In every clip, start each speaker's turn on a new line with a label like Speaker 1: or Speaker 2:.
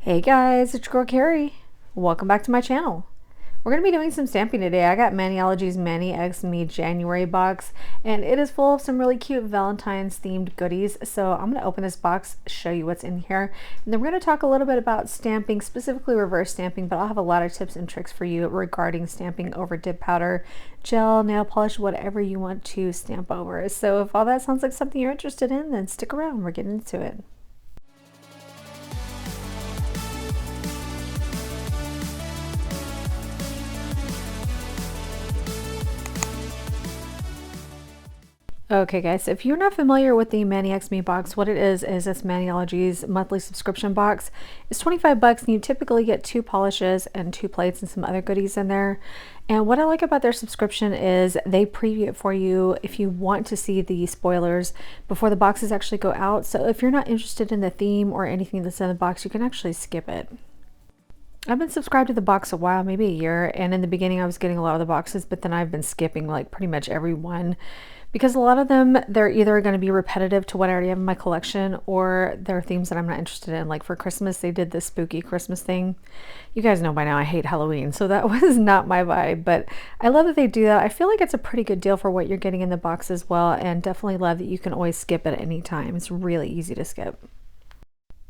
Speaker 1: Hey guys, it's your girl Carrie. Welcome back to my channel. We're going to be doing some stamping today. I got Maniology's Mani X Me January box, and it is full of some really cute Valentine's themed goodies. So I'm going to open this box, show you what's in here, and then we're going to talk a little bit about stamping, specifically reverse stamping, but I'll have a lot of tips and tricks for you regarding stamping over dip powder, gel, nail polish, whatever you want to stamp over. So if all that sounds like something you're interested in, then stick around. We're getting into it. Okay guys, so if you're not familiar with the Mani X Me box, what it is it's Maniology's monthly subscription box. It's 25 bucks and you typically get 2 polishes and 2 plates and some other goodies in there. And what I like about their subscription is they preview it for you if you want to see the spoilers before the boxes actually go out. So if you're not interested in the theme or anything that's in the box, you can actually skip it. I've been subscribed to the box a while, maybe a year, and in the beginning I was getting a lot of the boxes, but then I've been skipping like pretty much every one because a lot of them, they're either going to be repetitive to what I already have in my collection, or they're themes that I'm not interested in. Like for Christmas, they did this spooky Christmas thing. You guys know by now I hate Halloween, so that was not my vibe, but I love that they do that. I feel like it's a pretty good deal for what you're getting in the box as well, and definitely love that you can always skip it at any time. It's really easy to skip.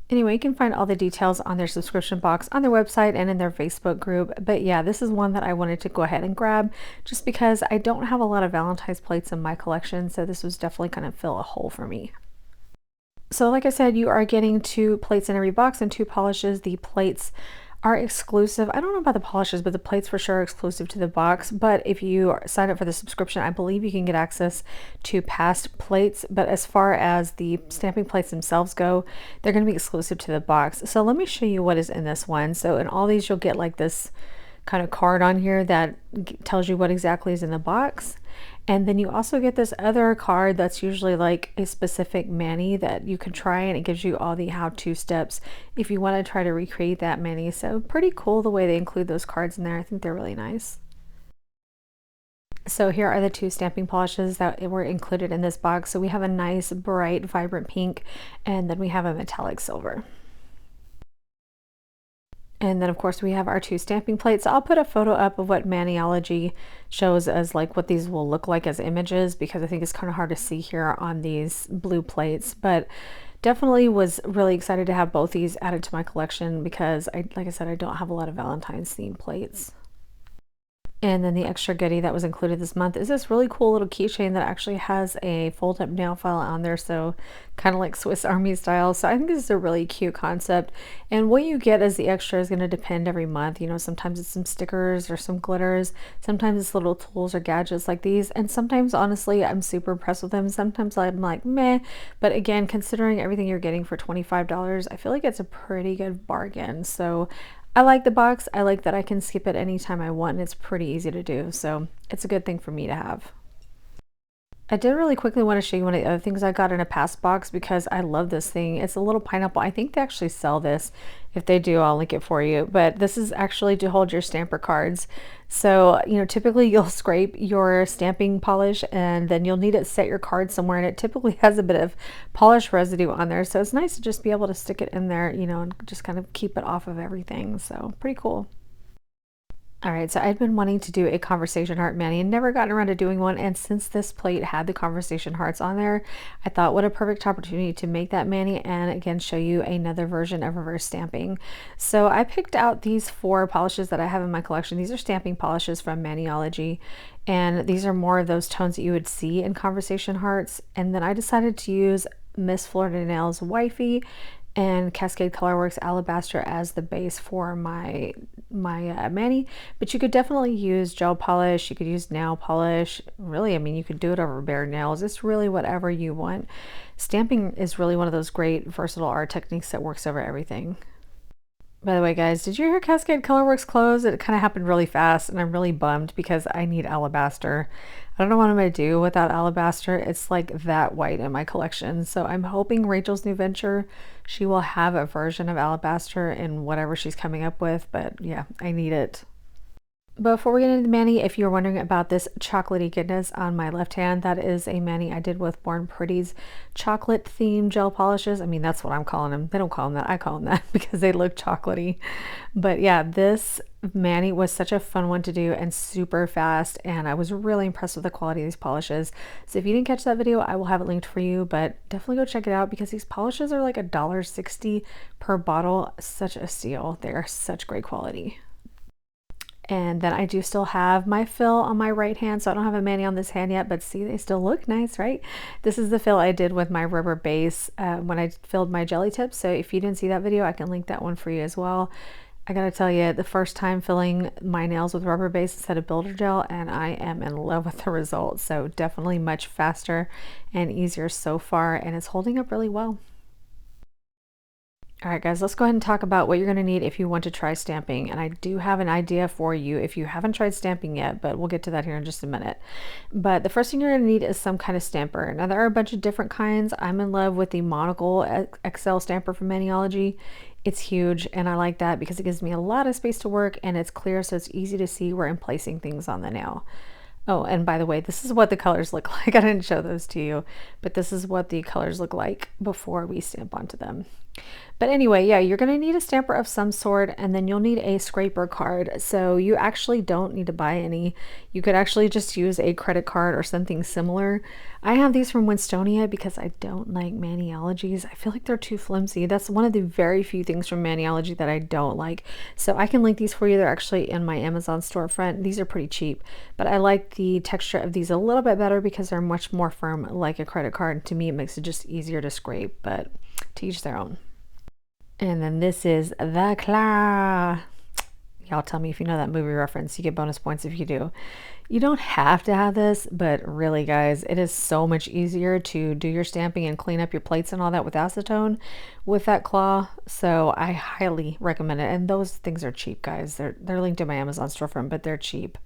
Speaker 1: Anyway, you can find all the details on their subscription box on their website and in their Facebook group. But yeah, this is one that I wanted to go ahead and grab just because I don't have a lot of Valentine's plates in my collection. So this was definitely going to fill a hole for me. So like I said, you are getting 2 plates in every box and 2 polishes. The plates are exclusive. I don't know about the polishes, but the plates for sure are exclusive to the box. But if you sign up for the subscription, I believe you can get access to past plates. But as far as the stamping plates themselves go, they're going to be exclusive to the box. So let me show you what is in this one. So in all these, you'll get like this kind of card on here that tells you what exactly is in the box. And then you also get this other card that's usually like a specific mani that you can try, and it gives you all the how-to steps if you want to try to recreate that mani. So pretty cool the way they include those cards in there. I think they're really nice. So here are the 2 stamping polishes that were included in this box. So we have a nice bright vibrant pink, and then we have a metallic silver. And then of course we have our 2 stamping plates. I'll put a photo up of what Maniology shows as like what these will look like as images, because I think it's kind of hard to see here on these blue plates, but definitely was really excited to have both these added to my collection because like I said, I don't have a lot of Valentine's themed plates. And then the extra goodie that was included this month is this really cool little keychain that actually has a fold-up nail file on there, so kind of like Swiss Army style. So I think this is a really cute concept, and what you get as the extra is going to depend every month. You know, sometimes it's some stickers or some glitters, sometimes it's little tools or gadgets like these, and sometimes honestly I'm super impressed with them. Sometimes I'm like meh, but again, considering everything you're getting for $25, I feel like it's a pretty good bargain. So I like the box. I like that I can skip it anytime I want, and it's pretty easy to do, so it's a good thing for me to have. I did really quickly want to show you one of the other things I got in a past box because I love this thing. It's a little pineapple. I think they actually sell this. If they do, I'll link it for you. But this is actually to hold your stamper cards. So, you know, typically you'll scrape your stamping polish and then you'll need to set your card somewhere, and it typically has a bit of polish residue on there. So it's nice to just be able to stick it in there, you know, and just kind of keep it off of everything. So pretty cool. All right, so I'd been wanting to do a conversation heart mani and never gotten around to doing one. And since this plate had the conversation hearts on there, I thought what a perfect opportunity to make that mani and again show you another version of reverse stamping. So I picked out these 4 polishes that I have in my collection. These are stamping polishes from Maniology, and these are more of those tones that you would see in conversation hearts. And then I decided to use Miss Florida Nails Wifey and Cascade Colorworks Alabaster as the base for my mani, but you could definitely use gel polish, you could use nail polish. Really, I mean, you could do it over bare nails. It's really whatever you want. Stamping is really one of those great versatile art techniques that works over everything. By the way, guys, did you hear Cascade Colorworks close? It kind of happened really fast, and I'm really bummed because I need alabaster. I don't know what I'm going to do without alabaster. It's like that white in my collection. So I'm hoping Rachel's new venture, she will have a version of alabaster in whatever she's coming up with. But yeah, I need it. Before we get into the mani, if you're wondering about this chocolatey goodness on my left hand, that is a mani I did with Born Pretty's chocolate themed gel polishes. I mean, that's what I'm calling them. They don't call them that. I call them that because they look chocolatey. But yeah, this mani was such a fun one to do and super fast, and I was really impressed with the quality of these polishes. So if you didn't catch that video, I will have it linked for you, but definitely go check it out because these polishes are like $1.60 per bottle. Such a steal. They are such great quality. And then I do still have my fill on my right hand, so I don't have a mani on this hand yet, but see, they still look nice, right? This is the fill I did with my rubber base when I filled my jelly tips. So if you didn't see that video, I can link that one for you as well. I gotta tell you, the first time filling my nails with rubber base instead of builder gel, and I am in love with the results. So definitely much faster and easier so far, and it's holding up really well. All right, guys, let's go ahead and talk about what you're going to need if you want to try stamping. And I do have an idea for you if you haven't tried stamping yet, but we'll get to that here in just a minute. But the first thing you're going to need is some kind of stamper. Now, there are a bunch of different kinds. I'm in love with the Monocle XL Stamper from Maniology. It's huge, and I like that because it gives me a lot of space to work, and it's clear, so it's easy to see where I'm placing things on the nail. Oh, and by the way, this is what the colors look like. I didn't show those to you, but this is what the colors look like before we stamp onto them. But anyway, yeah, you're going to need a stamper of some sort, and then you'll need a scraper card. So you actually don't need to buy any. You could actually just use a credit card or something similar. I have these from Winstonia because I don't like Maniologies. I feel like they're too flimsy. That's one of the very few things from Maniology that I don't like. So I can link these for you. They're actually in my Amazon storefront. These are pretty cheap, but I like the texture of these a little bit better because they're much more firm like a credit card. To me, it makes it just easier to scrape, but to each their own. And then this is the claw. Y'all tell me if you know that movie reference. You get bonus points if you do. You don't have to have this, but really, guys, it is so much easier to do your stamping and clean up your plates and all that with acetone with that claw. So I highly recommend it. And those things are cheap, guys. They're linked in my Amazon storefront, but they're cheap.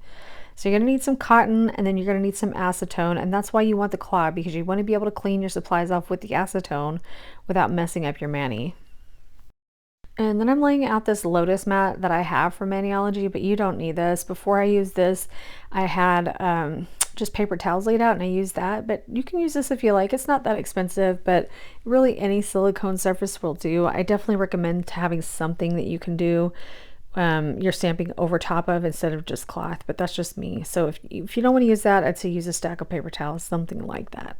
Speaker 1: So you're going to need some cotton, and then you're going to need some acetone, and that's why you want the claw, because you want to be able to clean your supplies off with the acetone without messing up your mani. And then I'm laying out this Lotus mat that I have from Maniology, but you don't need this. Before I used this, I had just paper towels laid out, and I used that, but you can use this if you like. It's not that expensive, but really any silicone surface will do. I definitely recommend having something that you can do your stamping over top of instead of just cloth, but that's just me. So if you don't want to use that, I'd say use a stack of paper towels, something like that.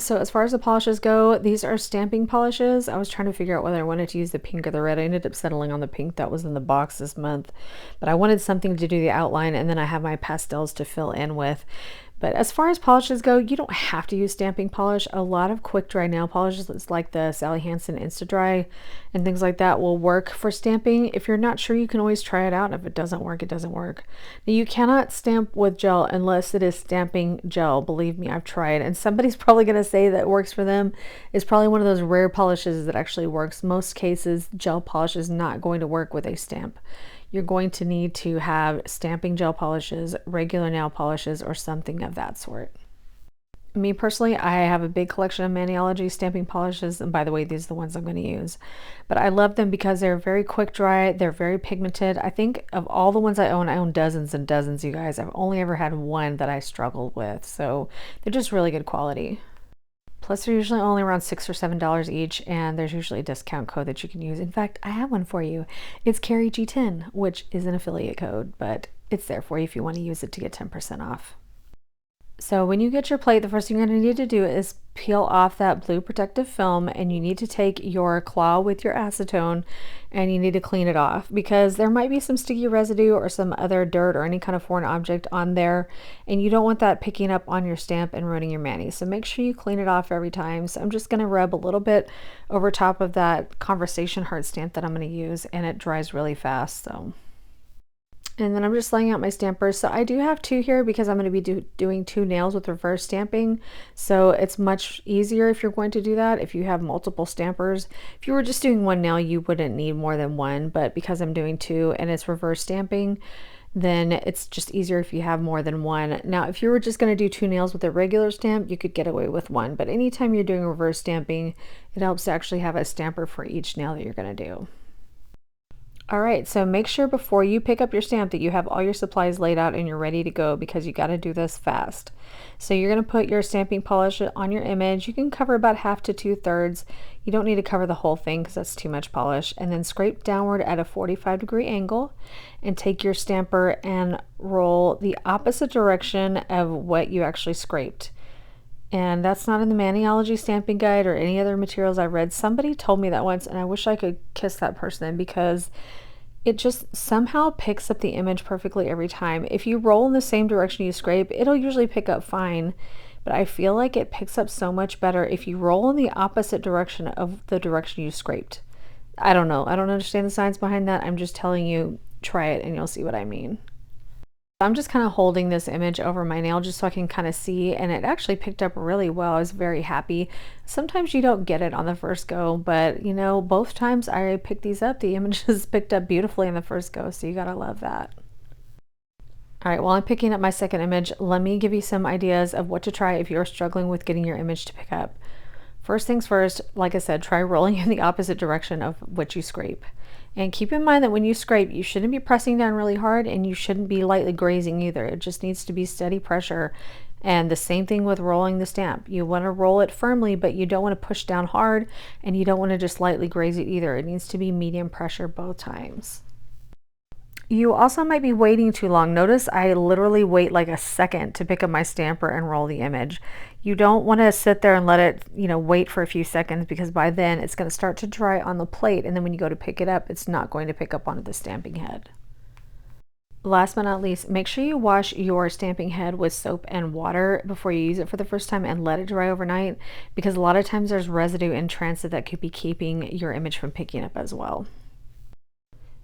Speaker 1: So as far as the polishes go, these are stamping polishes. I was trying to figure out whether I wanted to use the pink or the red. I ended up settling on the pink that was in the box this month, but I wanted something to do the outline, and then I have my pastels to fill in with. But as far as polishes go, you don't have to use stamping polish. A lot of quick dry nail polishes like the Sally Hansen Insta Dry and things like that will work for stamping. If you're not sure, you can always try it out. If it doesn't work, it doesn't work. Now, you cannot stamp with gel unless it is stamping gel. Believe me, I've tried, and somebody's probably going to say that works for them. It's probably one of those rare polishes that actually works. Most cases, gel polish is not going to work with a stamp. You're going to need to have stamping gel polishes, regular nail polishes, or something of that sort. Me personally, I have a big collection of Maniology stamping polishes, and by the way, these are the ones I'm going to use. But I love them because they're very quick dry, they're very pigmented. I think of all the ones I own dozens and dozens, you guys. I've only ever had one that I struggled with, so they're just really good quality. Plus, they're usually only around $6 or $7 each, and there's usually a discount code that you can use. In fact, I have one for you. It's CarrieG10, which is an affiliate code, but it's there for you if you want to use it to get 10% off. So when you get your plate, the first thing you're going to need to do is peel off that blue protective film, and you need to take your claw with your acetone and you need to clean it off because there might be some sticky residue or some other dirt or any kind of foreign object on there, and you don't want that picking up on your stamp and ruining your mani. So make sure you clean it off every time. So I'm just going to rub a little bit over top of that conversation heart stamp that I'm going to use, and it dries really fast. And then I'm just laying out my stampers. So I do have two here because I'm going to be doing two nails with reverse stamping. So it's much easier if you're going to do that if you have multiple stampers. If you were just doing one nail, you wouldn't need more than one. But because I'm doing two and it's reverse stamping, then it's just easier if you have more than one. Now, if you were just going to do two nails with a regular stamp, you could get away with one. But anytime you're doing reverse stamping, it helps to actually have a stamper for each nail that you're going to do. All right, so make sure before you pick up your stamp that you have all your supplies laid out and you're ready to go, because you got to do this fast. So you're going to put your stamping polish on your image. You can cover about half to 2/3. You don't need to cover the whole thing because that's too much polish. And then scrape downward at a 45-degree angle and take your stamper and roll the opposite direction of what you actually scraped. And that's not in the Maniology stamping guide or any other materials I read. Somebody told me that once, and I wish I could kiss that person, because it just somehow picks up the image perfectly every time. If you roll in the same direction you scrape, it'll usually pick up fine, but I feel like it picks up so much better if you roll in the opposite direction of the direction you scraped. I don't know. I don't understand the science behind that. I'm just telling you, try it and you'll see what I mean. I'm just kind of holding this image over my nail just so I can kind of see, and it actually picked up really well. I was very happy. Sometimes you don't get it on the first go, but you know, both times I picked these up, the images picked up beautifully in the first go, so you gotta love that. All right, while I'm picking up my second image, let me give you some ideas of what to try if you're struggling with getting your image to pick up. First things first, like I said, try rolling in the opposite direction of what you scrape. And keep in mind that when you scrape, you shouldn't be pressing down really hard, and you shouldn't be lightly grazing either. It just needs to be steady pressure. And the same thing with rolling the stamp. You want to roll it firmly, but you don't want to push down hard, and you don't want to just lightly graze it either. It needs to be medium pressure both times. You also might be waiting too long. Notice I literally wait like a second to pick up my stamper and roll the image. You don't want to sit there and let it, wait for a few seconds, because by then it's going to start to dry on the plate, and then when you go to pick it up, it's not going to pick up onto the stamping head. Last but not least, make sure you wash your stamping head with soap and water before you use it for the first time, and let it dry overnight, because a lot of times there's residue in transit that could be keeping your image from picking up as well.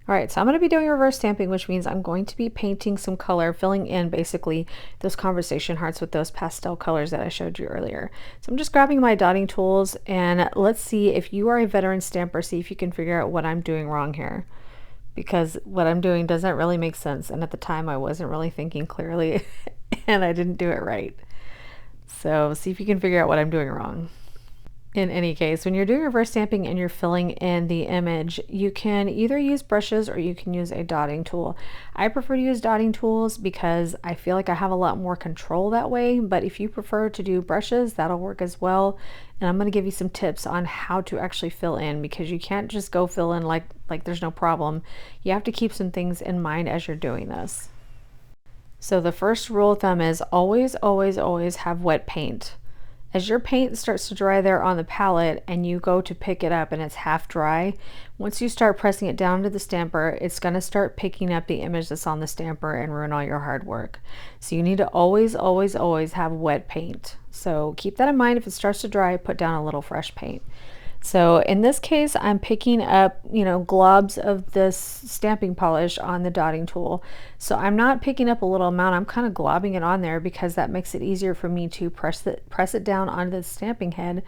Speaker 1: All right, so I'm going to be doing reverse stamping, which means I'm going to be painting some color, filling in basically those conversation hearts with those pastel colors that I showed you earlier. So I'm just grabbing my dotting tools, and let's see, if you are a veteran stamper, see if you can figure out what I'm doing wrong here, because what I'm doing doesn't really make sense, and at the time I wasn't really thinking clearly and I didn't do it right. So see if you can figure out what I'm doing wrong. In any case, when you're doing reverse stamping and you're filling in the image, you can either use brushes or you can use a dotting tool. I prefer to use dotting tools because I feel like I have a lot more control that way, but if you prefer to do brushes, that'll work as well. And I'm going to give you some tips on how to actually fill in, because you can't just go fill in like there's no problem. You have to keep some things in mind as you're doing this. So the first rule of thumb is always, always, always have wet paint. As your paint starts to dry there on the palette and you go to pick it up and it's half dry, once you start pressing it down to the stamper, it's going to start picking up the image that's on the stamper and ruin all your hard work. So you need to always, always, always have wet paint. So keep that in mind. If it starts to dry, put down a little fresh paint. So in this case, I'm picking up, globs of this stamping polish on the dotting tool. So I'm not picking up a little amount, I'm kind of globbing it on there, because that makes it easier for me to press it down onto the stamping head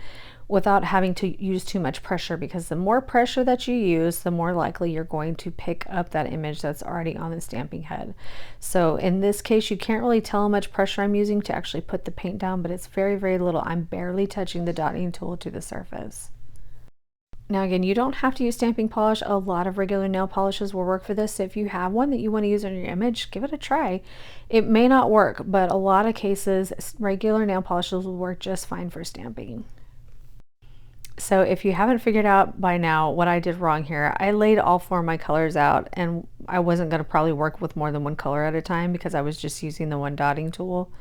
Speaker 1: without having to use too much pressure, because the more pressure that you use, the more likely you're going to pick up that image that's already on the stamping head. So in this case, you can't really tell how much pressure I'm using to actually put the paint down, but it's very, very little. I'm barely touching the dotting tool to the surface. Now again, you don't have to use stamping polish. A lot of regular nail polishes will work for this. So if you have one that you want to use on your image, give it a try. It may not work, but a lot of cases, regular nail polishes will work just fine for stamping. So if you haven't figured out by now what I did wrong here, I laid all 4 of my colors out, and I wasn't going to probably work with more than one color at a time because I was just using the one dotting tool.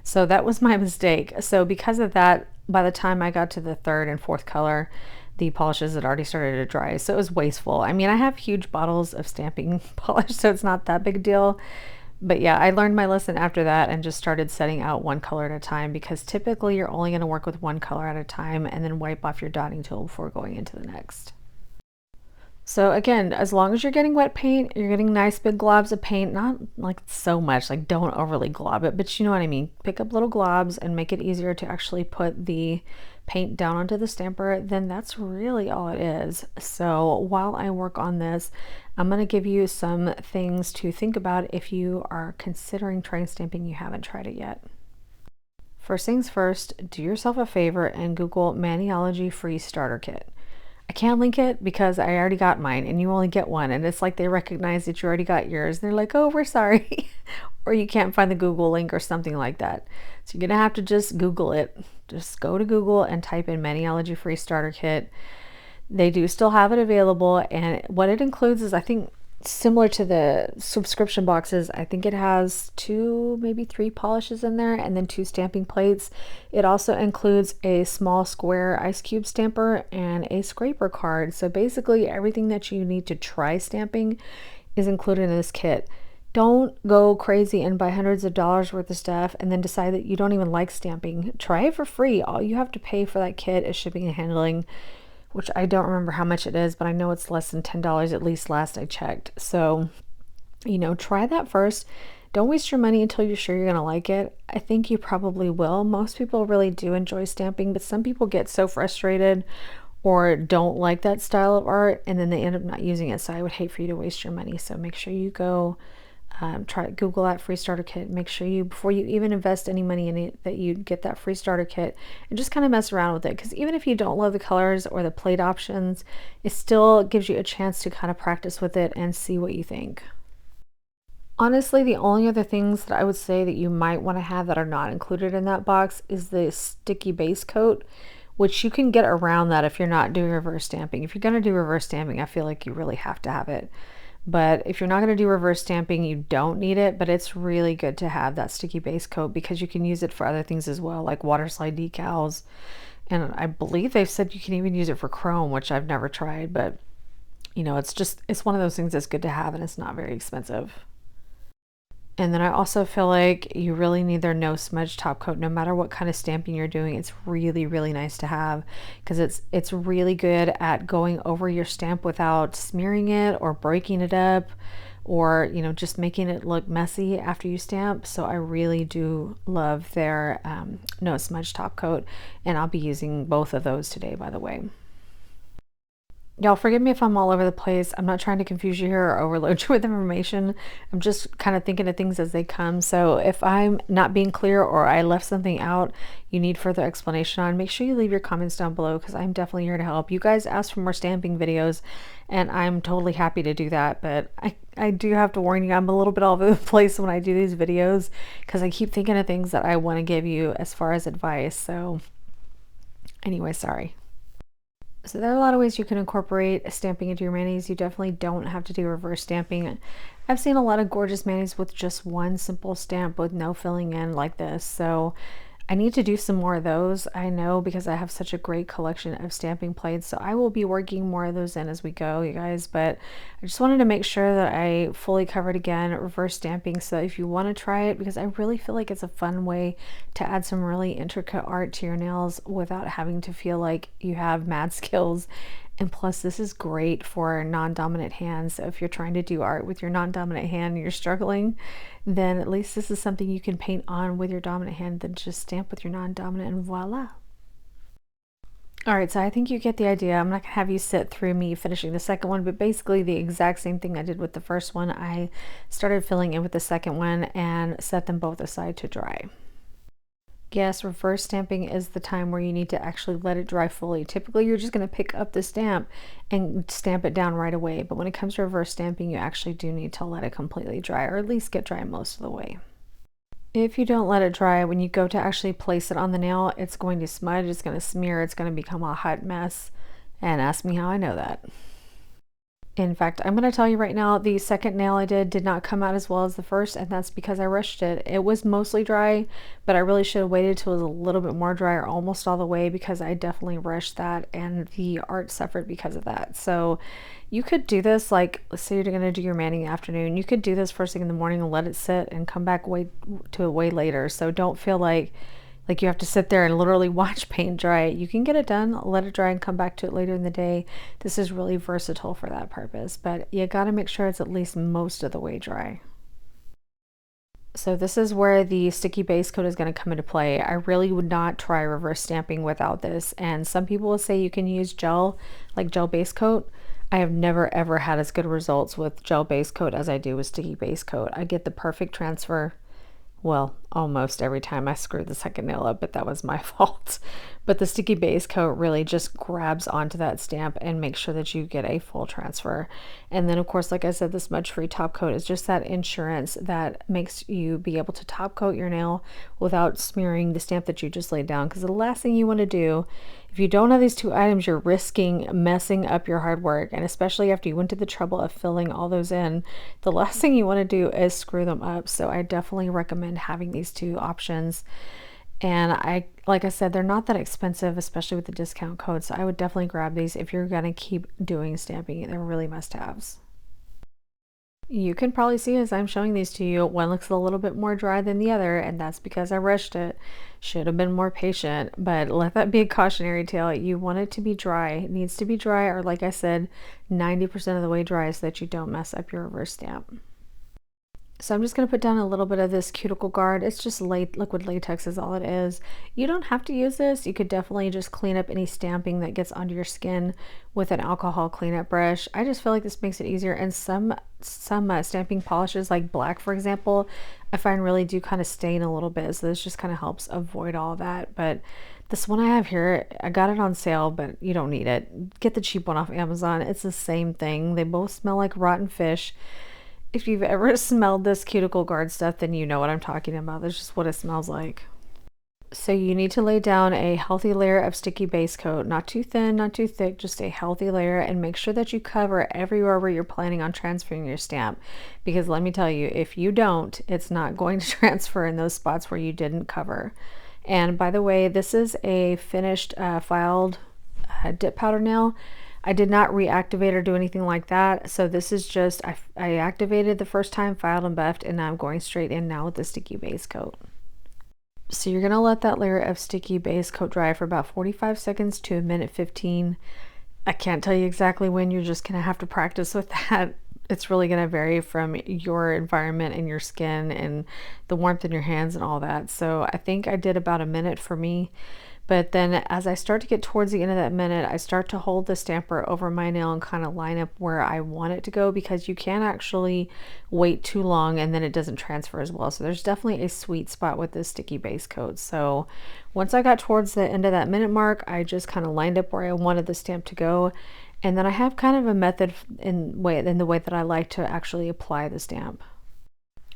Speaker 1: So that was my mistake. So because of that, by the time I got to the 3rd and 4th color, the polishes had already started to dry, so it was wasteful. I mean, I have huge bottles of stamping polish, so it's not that big a deal. But yeah, I learned my lesson after that and just started setting out one color at a time, because typically you're only going to work with one color at a time and then wipe off your dotting tool before going into the next. So again, as long as you're getting wet paint, you're getting nice big globs of paint, not like so much, like don't overly glob it, but you know what I mean. Pick up little globs and make it easier to actually put the paint down onto the stamper, then that's really all it is. So while I work on this, I'm going to give you some things to think about if you are considering trying stamping, you haven't tried it yet. First things first, do yourself a favor and Google Maniology free starter kit. I can't link it because I already got mine and you only get one. And it's like they recognize that you already got yours. They're like, oh, we're sorry. Or you can't find the Google link or something like that. So you're going to have to just Google it. Just go to Google and type in Maniology Free Starter Kit. They do still have it available. And what it includes is, I think, similar to the subscription boxes, I think it has 2, maybe 3 polishes in there and then 2 stamping plates. It also includes a small square ice cube stamper and a scraper card. So basically everything that you need to try stamping is included in this kit. Don't go crazy and buy hundreds of dollars worth of stuff and then decide that you don't even like stamping. Try it for free. All you have to pay for that kit is shipping and handling, which I don't remember how much it is, but I know it's less than $10, at least last I checked. So, you know, try that first. Don't waste your money until you're sure you're gonna like it. I think you probably will. Most people really do enjoy stamping, but some people get so frustrated or don't like that style of art and then they end up not using it. So I would hate for you to waste your money. So make sure you go try Google that free starter kit. Make sure you, before you even invest any money in it, that you get that free starter kit and just kind of mess around with it. Because even if you don't love the colors or the plate options, it still gives you a chance to kind of practice with it and see what you think. Honestly, the only other things that I would say that you might want to have that are not included in that box is the sticky base coat, which you can get around that if you're not doing reverse stamping. If you're going to do reverse stamping, I feel like you really have to have it. But if you're not going to do reverse stamping, you don't need it, but it's really good to have that sticky base coat because you can use it for other things as well, like water slide decals. And I believe they've said you can even use it for chrome, which I've never tried, but you know, it's one of those things that's good to have and it's not very expensive. And then I also feel like you really need their no smudge top coat no matter what kind of stamping you're doing. It's really, really nice to have because it's really good at going over your stamp without smearing it or breaking it up or, you know, just making it look messy after you stamp. So I really do love their no smudge top coat, and I'll be using both of those today, by the way. Y'all forgive me if I'm all over the place. I'm not trying to confuse you here or overload you with information. I'm just kind of thinking of things as they come. So if I'm not being clear or I left something out you need further explanation on, make sure you leave your comments down below because I'm definitely here to help. You guys asked for more stamping videos and I'm totally happy to do that. But I do have to warn you, I'm a little bit all over the place when I do these videos because I keep thinking of things that I want to give you as far as advice. So anyway, sorry. So there are a lot of ways you can incorporate stamping into your manis. You definitely don't have to do reverse stamping. I've seen a lot of gorgeous manis with just one simple stamp with no filling in like this. So I need to do some more of those. I know because I have such a great collection of stamping plates. So I will be working more of those in as we go, you guys. But I just wanted to make sure that I fully covered again reverse stamping. So if you want to try it, because I really feel like it's a fun way to add some really intricate art to your nails without having to feel like you have mad skills. And plus, this is great for non-dominant hands. So if you're trying to do art with your non-dominant hand and you're struggling, then at least this is something you can paint on with your dominant hand, then just stamp with your non-dominant and voila. All right, so I think you get the idea. I'm not gonna have you sit through me finishing the second one, but basically the exact same thing I did with the first one. I started filling in with the second one and set them both aside to dry. Yes, reverse stamping is the time where you need to actually let it dry fully. Typically, you're just going to pick up the stamp and stamp it down right away. But when it comes to reverse stamping, you actually do need to let it completely dry, or at least get dry most of the way. If you don't let it dry, when you go to actually place it on the nail, it's going to smudge, it's going to smear, it's going to become a hot mess. And ask me how I know that. In fact, I'm going to tell you right now, the second nail I did not come out as well as the first, and that's because I rushed it. It was mostly dry, but I really should have waited till it was a little bit more dry or almost all the way because I definitely rushed that and the art suffered because of that. So you could do this, like, let's say you're going to do your mani in the afternoon. You could do this first thing in the morning and let it sit and come back way later. So don't feel like you have to sit there and literally watch paint dry. You can get it done, let it dry, and come back to it later in the day. This is really versatile for that purpose, but you got to make sure it's at least most of the way dry. So this is where the sticky base coat is going to come into play. I really would not try reverse stamping without this, and some people will say you can use gel, like gel base coat. I have never ever had as good results with gel base coat as I do with sticky base coat. I get the perfect transfer. Well, almost every time. I screwed the second nail up, but that was my fault. But the sticky base coat really just grabs onto that stamp and makes sure that you get a full transfer. And then of course, like I said, the smudge free top coat is just that insurance that makes you be able to top coat your nail without smearing the stamp that you just laid down. Because the last thing you want to do, if you don't have these two items, you're risking messing up your hard work. And especially after you went to the trouble of filling all those in, the last thing you want to do is screw them up. So I definitely recommend having these two options. And like I said, they're not that expensive, especially with the discount code. So I would definitely grab these if you're going to keep doing stamping. They're really must-haves. You can probably see as I'm showing these to you, one looks a little bit more dry than the other, and that's because I rushed it. Should have been more patient, but let that be a cautionary tale. You want it to be dry. It needs to be dry, or like I said, 90% of the way dry so that you don't mess up your reverse stamp. So I'm just going to put down a little bit of this cuticle guard. It's just liquid latex is all it is. You don't have to use this. You could definitely just clean up any stamping that gets onto your skin with an alcohol cleanup brush. I just feel like this makes it easier. And some stamping polishes like black, for example, I find really do kind of stain a little bit. So this just kind of helps avoid all that. But this one I have here, I got it on sale, but you don't need it. Get the cheap one off Amazon. It's the same thing. They both smell like rotten fish. If you've ever smelled this cuticle guard stuff, then you know what I'm talking about. That's just what it smells like. So you need to lay down a healthy layer of sticky base coat, not too thin, not too thick, just a healthy layer, and make sure that you cover everywhere where you're planning on transferring your stamp. Because let me tell you, if you don't, it's not going to transfer in those spots where you didn't cover. And by the way, this is a finished filed dip powder nail. I did not reactivate or do anything like that. So this is just, I activated the first time, filed and buffed, and I'm going straight in now with the sticky base coat. So you're gonna let that layer of sticky base coat dry for about 45 seconds to a minute 15. I can't tell you exactly when, you're just gonna have to practice with that. It's really gonna vary from your environment and your skin and the warmth in your hands and all that. So I think I did about a minute for me. But then as I start to get towards the end of that minute, I start to hold the stamper over my nail and kind of line up where I want it to go, because you can actually wait too long and then it doesn't transfer as well. So there's definitely a sweet spot with this sticky base coat. So once I got towards the end of that minute mark, I just kind of lined up where I wanted the stamp to go. And then I have kind of a method in the way that I like to actually apply the stamp.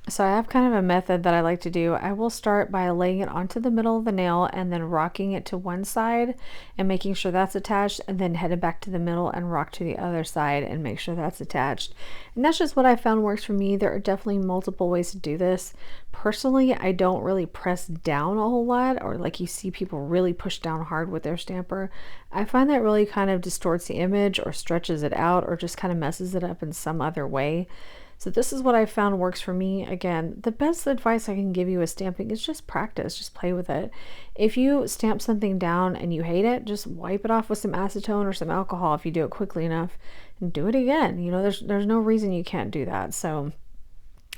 Speaker 1: So I have kind of a method that I like to do. I will start by laying it onto the middle of the nail and then rocking it to one side and making sure that's attached, and then headed back to the middle and rock to the other side and make sure that's attached. And that's just what I found works for me. There are definitely multiple ways to do this. Personally, I don't really press down a whole lot, or like you see people really push down hard with their stamper. I find that really kind of distorts the image or stretches it out or just kind of messes it up in some other way. So this is what I found works for me. Again, the best advice I can give you with stamping is just practice, just play with it. If you stamp something down and you hate it, just wipe it off with some acetone or some alcohol if you do it quickly enough, and do it again. You know, there's no reason you can't do that. So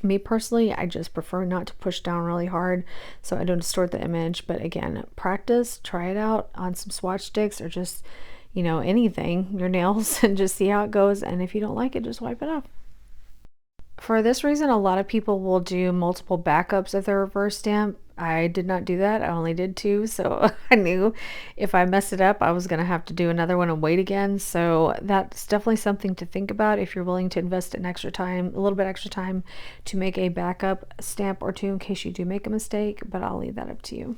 Speaker 1: me personally, I just prefer not to push down really hard so I don't distort the image. But again, practice, try it out on some swatch sticks or just, you know, anything, your nails, and just see how it goes. And if you don't like it, just wipe it off. For this reason, a lot of people will do multiple backups of their reverse stamp. I did not do that. I only did two, so I knew if I messed it up, I was going to have to do another one and wait again. So that's definitely something to think about if you're willing to invest an extra time, a little bit extra time, to make a backup stamp or two in case you do make a mistake, but I'll leave that up to you.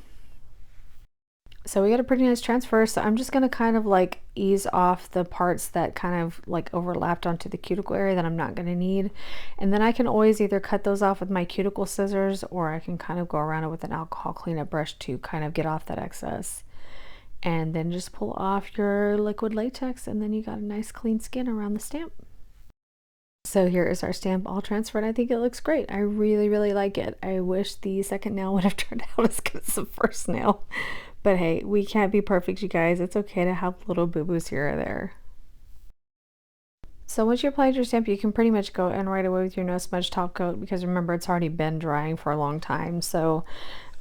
Speaker 1: So we got a pretty nice transfer. So I'm just going to kind of like ease off the parts that kind of like overlapped onto the cuticle area that I'm not going to need. And then I can always either cut those off with my cuticle scissors, or I can kind of go around it with an alcohol cleanup brush to kind of get off that excess. And then just pull off your liquid latex, and then you got a nice clean skin around the stamp. So here is our stamp all transferred. I think it looks great. I really, really like it. I wish the second nail would have turned out as good as the first nail. But hey, we can't be perfect, you guys. It's okay to have little boo-boos here or there. So once you applied your stamp, you can pretty much go in right away with your no smudge top coat, because remember, it's already been drying for a long time. So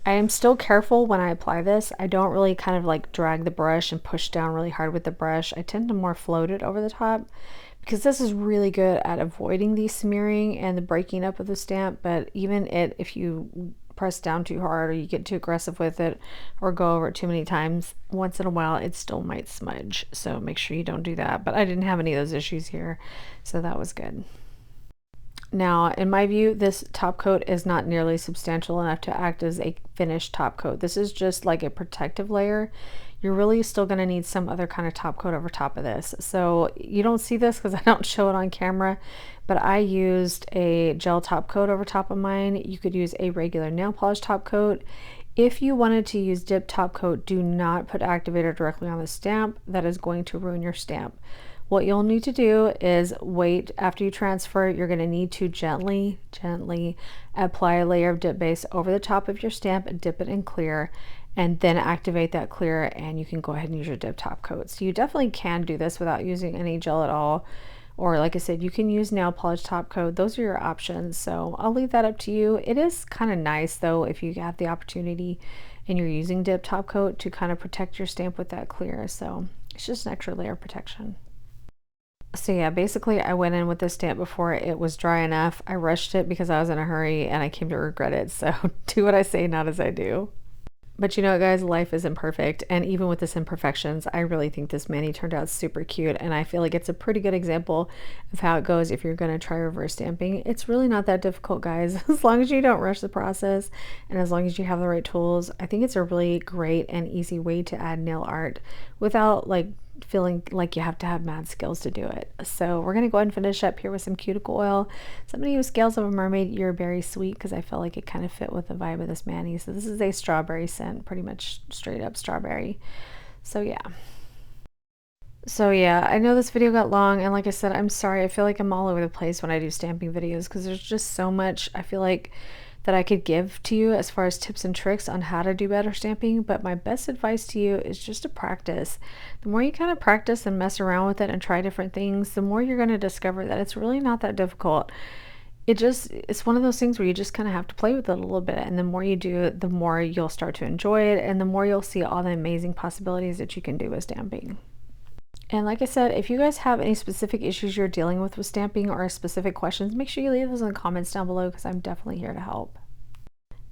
Speaker 1: I am still careful when I apply this. I don't really kind of like drag the brush and push down really hard with the brush. I tend to more float it over the top, because this is really good at avoiding the smearing and the breaking up of the stamp. But even if you press down too hard or you get too aggressive with it or go over it too many times, once in a while it still might smudge. So make sure you don't do that. But I didn't have any of those issues here, so that was good. Now, in my view, this top coat is not nearly substantial enough to act as a finished top coat. This is just like a protective layer. You're really still going to need some other kind of top coat over top of this. So you don't see this because I don't show it on camera, but I used a gel top coat over top of mine. You could use a regular nail polish top coat. If you wanted to use dip top coat, do not put activator directly on the stamp. That is going to ruin your stamp. What you'll need to do is wait after you transfer. You're going to need to gently apply a layer of dip base over the top of your stamp and dip it in clear, and then activate that clear, and you can go ahead and use your dip top coat. So you definitely can do this without using any gel at all, or like I said, you can use nail polish top coat. Those are your options, so I'll leave that up to you. It is kind of nice though if you have the opportunity and you're using dip top coat to kind of protect your stamp with that clear. So it's just an extra layer of protection. So yeah, basically I went in with this stamp before it was dry enough. I rushed it because I was in a hurry and I came to regret it. So do what I say, not as I do. But you know what, guys, life isn't perfect, and even with this imperfections, I really think this mani turned out super cute, and I feel like it's a pretty good example of how it goes if you're going to try reverse stamping. It's really not that difficult, guys, as long as you don't rush the process and as long as you have the right tools. I think it's a really great and easy way to add nail art without like feeling like you have to have mad skills to do it. So we're gonna go ahead and finish up here with some cuticle oil. So I'm gonna use Scales of a Mermaid You're Berry Sweet because I felt like it kind of fit with the vibe of this mani. So this is a strawberry scent, pretty much straight up strawberry. So yeah, I know this video got long, and like I said, I'm sorry. I feel like I'm all over the place when I do stamping videos because there's just so much I feel like that I could give to you as far as tips and tricks on how to do better stamping. But my best advice to you is just to practice. The more you kind of practice and mess around with it and try different things, the more you're going to discover that it's really not that difficult. It's one of those things where you just kind of have to play with it a little bit, and the more you do, the more you'll start to enjoy it, and the more you'll see all the amazing possibilities that you can do with stamping. And like I said, if you guys have any specific issues you're dealing with stamping or specific questions, make sure you leave those in the comments down below because I'm definitely here to help.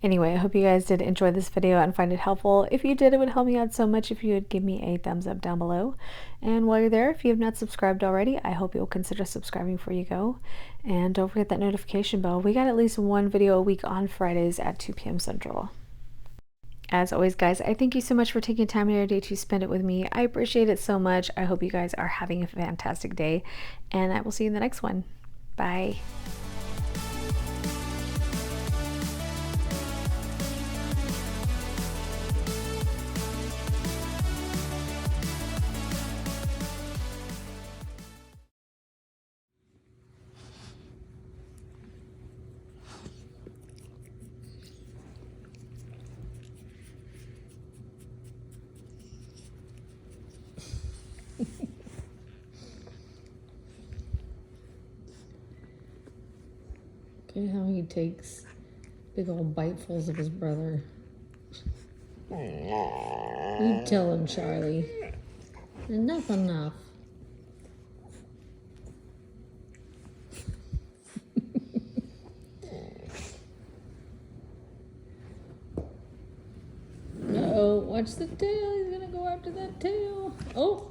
Speaker 1: Anyway, I hope you guys did enjoy this video and find it helpful. If you did, it would help me out so much if you would give me a thumbs up down below. And while you're there, if you have not subscribed already, I hope you'll consider subscribing before you go. And don't forget that notification bell. We got at least one video a week on Fridays at 2 p.m. Central. As always, guys, I thank you so much for taking time in your day to spend it with me. I appreciate it so much. I hope you guys are having a fantastic day, and I will see you in the next one. Bye. Look at how he takes big old bitefuls of his brother. You tell him, Charlie. Enough. Uh-oh, watch the tail. He's gonna go after that tail. Oh!